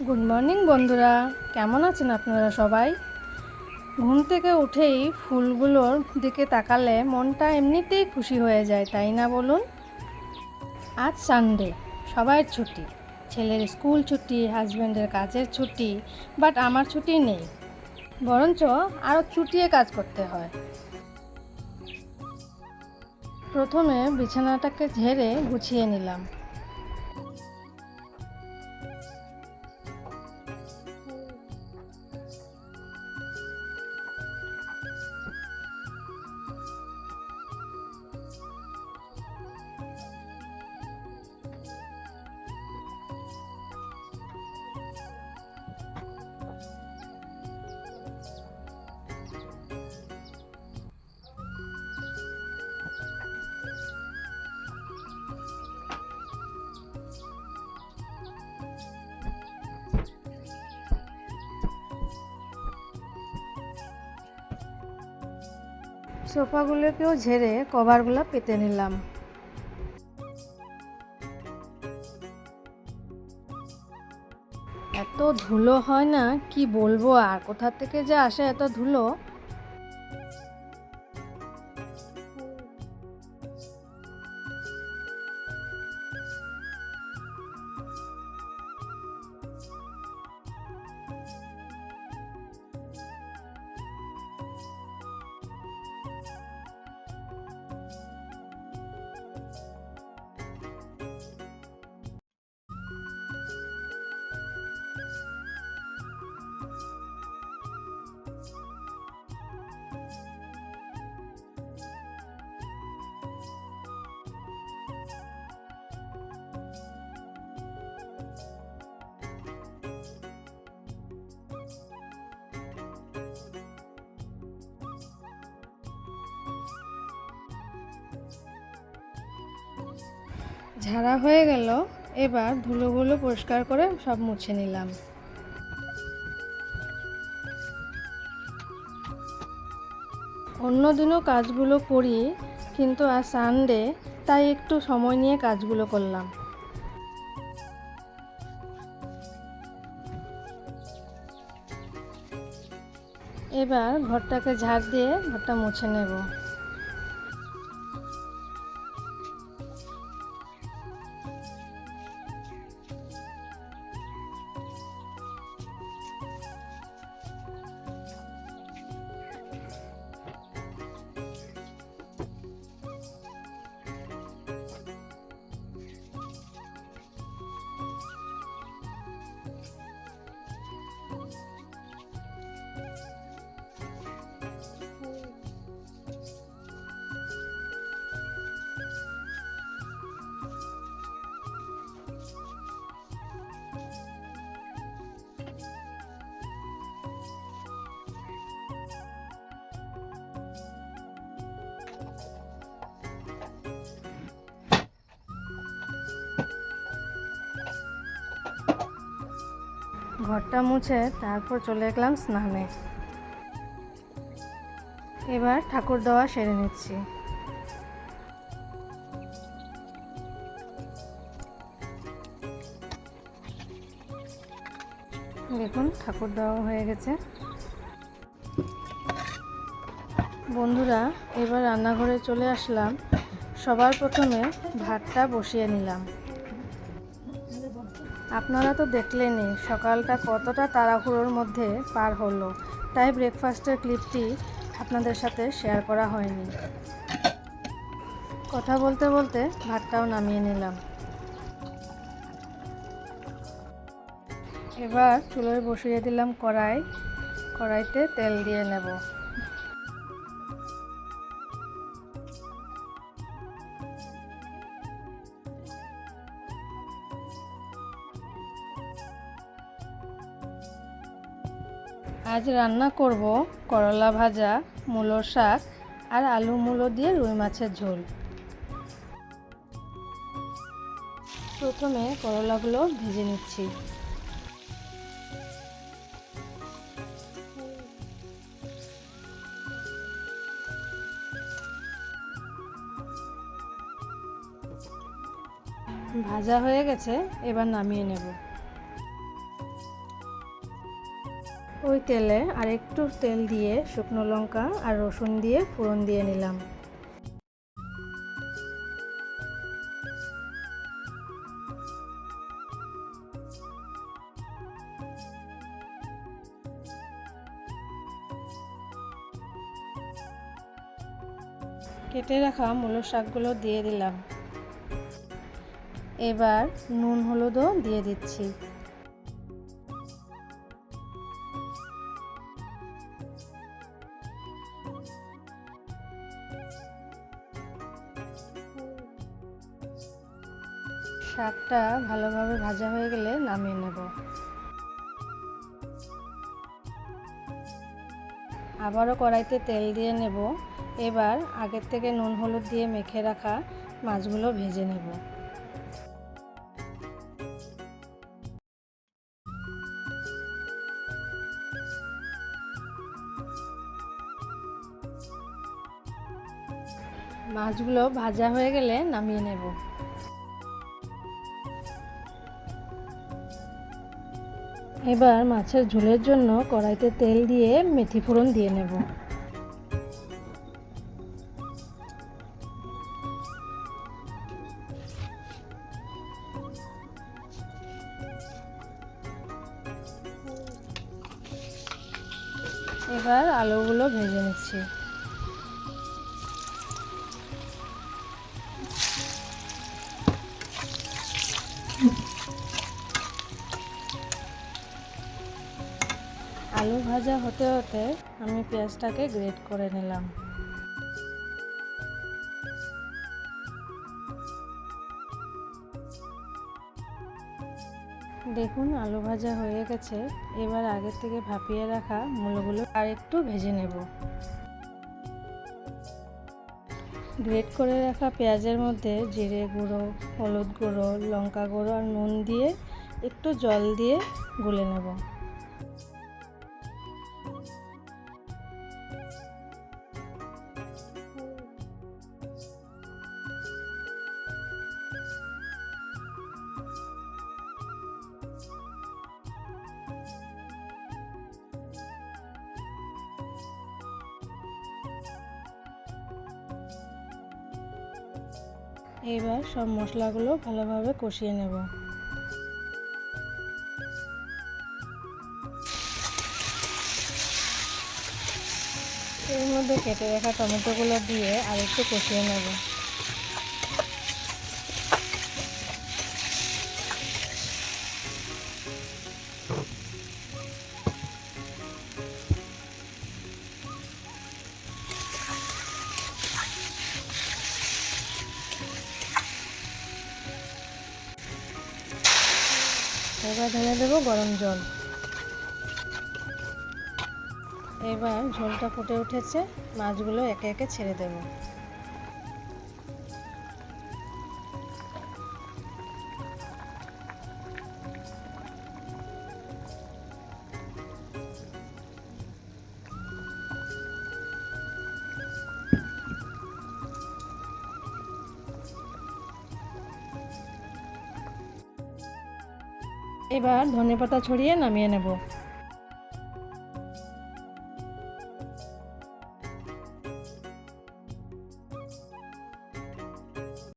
Good morning বন্ধুরা, কেমন আছেন আপনারা সবাই? ঘুম থেকে উঠেই ফুলগুলোর দিকে তাকালে মনটা এমনিতেই খুশি হয়ে যায়, তাই না বলুন? আজ সানডে, সবার ছুটি। ছেলের স্কুল ছুটি, হাজব্যান্ডের কাজের ছুটি, বাট আমার ছুটি নেই। বরঞ্চ আরও চুটিয়ে কাজ করতে হয়। প্রথমে বিছানাটাকে ঝেড়ে গুছিয়ে নিলাম। সোফাগুলোকেও ঝেড়ে কভারগুলো পেতে নিলাম। এত ধুলো হয় না, কি বলবো, আর কোথা থেকে যে আসে এত ধুলো। ঝাড়া হয়ে গেল, এবার ধুলোগুলো পরিষ্কার করে সব মুছে নিলাম। অন্য দিনও কাজগুলো করি, কিন্তু আজ সানডে, তাই একটু সময় নিয়ে কাজগুলো করলাম। এবার ঘরটাকে ঝাড় দিয়ে ঘরটা মুছে নেব। ঘরটা মুছে তারপর চলে গেলাম স্নানে। এবার ঠাকুর দেওয়া সেরে নিচ্ছি। দেখুন, ঠাকুর দেওয়া হয়ে গেছে। বন্ধুরা, এবার রান্নাঘরে চলে আসলাম। সবার প্রথমে ভাতটা বসিয়ে নিলাম। আপনারা তো দেখলেনই সকালটা কতটা তাড়াহুড়োর মধ্যে পার হলো, তাই ব্রেকফাস্টের ক্লিপটি আপনাদের সাথে শেয়ার করা হয়নি। কথা বলতে বলতে ভাতটাও নামিয়ে নিলাম। এবার চুলোয় বসিয়ে দিলাম কড়াইতে তেল দিয়ে নেব। আজ রান্না করব করলা ভাজা, মূলোর শাক আর আলু মূলো দিয়ে রুই মাছের ঝোল। প্রথমে করলাগুলো ভেজে নিচ্ছি। ভাজা হয়ে গেছে, এবার নামিয়ে নেব। ওই তেলে আর একটু তেল দিয়ে শুকনো লঙ্কা আর রসুন দিয়ে ফোড়ন দিয়ে নিলাম। কেটে রাখা মূলো শাকগুলো দিয়ে দিলাম। এবার নুন হলুদও দিয়ে দিচ্ছি। শাকটা ভালোভাবে ভাজা হয়ে গেলে নামিয়ে নেব। আবারও কড়াইতে তেল দিয়ে নেব। এবার আগের থেকে নুন হলুদ দিয়ে মেখে রাখা মাছগুলো ভেজে নেব। মাছগুলো ভাজা হয়ে গেলে নামিয়ে নেব। এবার মাছের ঝোলের জন্য কড়াইতে তেল দিয়ে মেথি ফোড়ন দিয়ে নেব। এবার আলুগুলো ভেজে নিচ্ছি। আলু ভাজা হতে হতে আমি পেঁয়াজটাকে গ্রেট করে নিলাম। দেখুন আলু ভাজা হয়ে গেছে। এবার আগের থেকে ভাপিয়ে রাখা মূলোগুলো আর একটু ভেজে নেব। গ্রেট করে রাখা পেঁয়াজের মধ্যে জিরে গুঁড়ো, হলুদ গুঁড়ো, লঙ্কা গুঁড়ো আর নুন দিয়ে একটু জল দিয়ে গুলে নেব। এবার সব মশলাগুলো ভালোভাবে কষিয়ে নেব। এর মধ্যে কেটে রাখা টমেটোগুলো দিয়ে আর একটু কষিয়ে নেব। এবার ঢেলে দেবো গরম জল। এবার ঝোলটা ফুটে উঠেছে, মাছগুলো একে একে ছেড়ে দেব। এবার ধনেপাতা ছড়িয়ে নামিয়ে নেব।